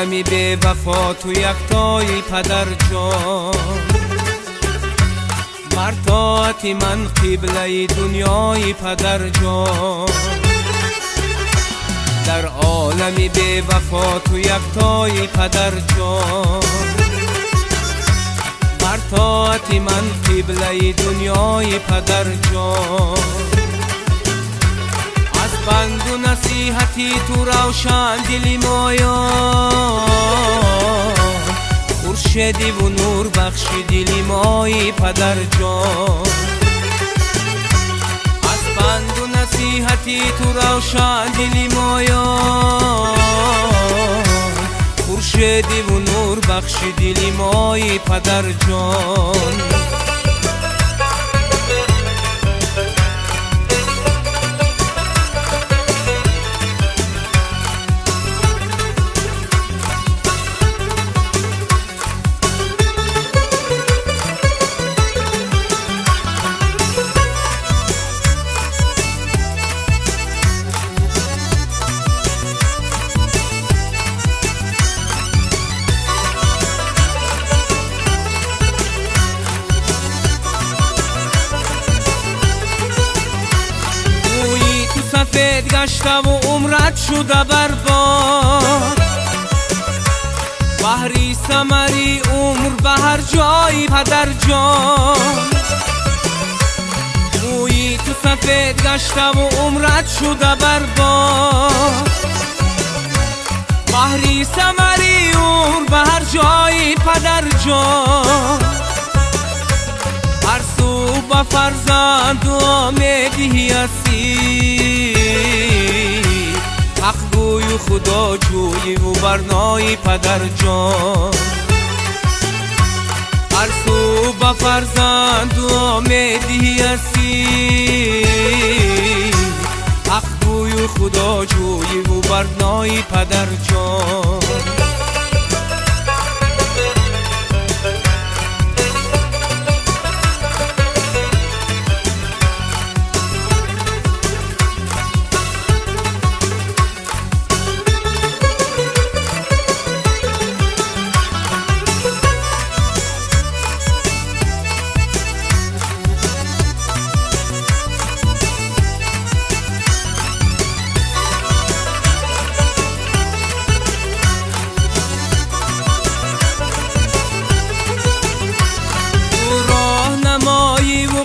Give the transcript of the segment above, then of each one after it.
عالمی به وفا تو یکتای پدر جان، مرتاعتی من قبله دنیای پدر جان. در عالمی به وفا تو یکتای پدر جان، مرتاعتی من قبله دنیای پدر جان. از بند و نصیحتی تو روشن دلی مایان، خورشیدی و نور بخشی دلی مای پدر جان. از بند و نصیحتی تو روشن دلی مایان، خورشیدی و نور بخشی دلی مای پدر جان. سفید گشته و عمرت شده برباد، بحری ثمری عمر به هر جای پدر جان. مویی تو سفید گشته و عمرت شده برباد، بحری ثمری عمر به هر جای پدر جان. هر سو با فرزند دعا میدهی هستی، حق گوی و خدا جوی و برنای پدر جان. هر سو با فرزند دعا میدهی هستی، حق گوی و خدا جوی و برنای پدر جان.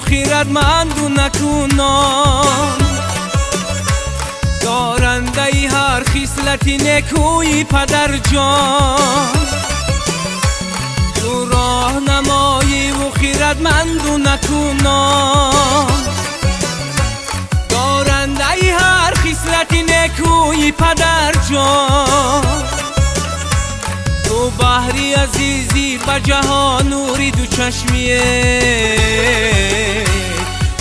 خیرتمند و نکونان، دارنده ای هر خصلتی نکوی پدر جان. تو راهنمایی و خیرتمند و نکونان، دارنده ای هر خصلتی نکوی پدر جان. تو بحری عزیزی به جهان نوری دو چشمیه،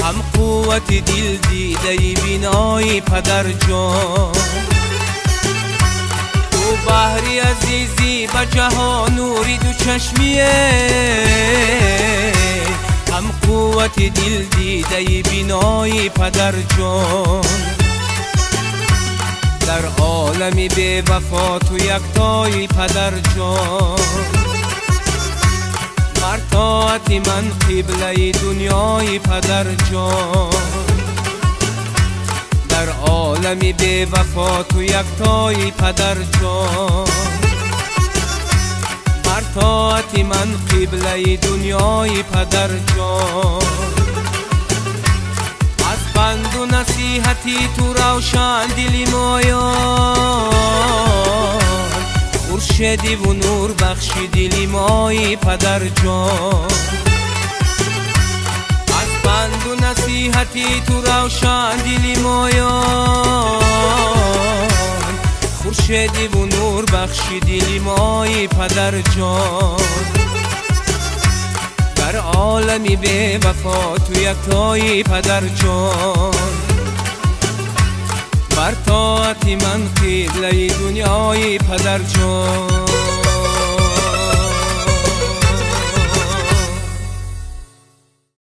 هم قوت دل دیده بینای پدر جان. تو بحری عزیزی به جهان نوری دو چشمیه، هم قوت دل دیده بینای پدر جان. در عالمی به وفا تو یکتای پدر جان، مرتاعتی من قبله دنیای پدر جان. در عالمی به وفا تو یکتای پدر جان، مرتاعتی من قبله دنیای پدر جان. از بند و نصیحتی تو روشن دلی مایان، خورشیدی و نور بخشی دلی مای پدر جان. از بند و نصیحتی تو روشن دلی مایان، خورشیدی و نور بخشی دلی مای پدر جان. در عالمی به وفا تو یکتای پدر جان، بر طاعت من قبله دنیای پدر جان.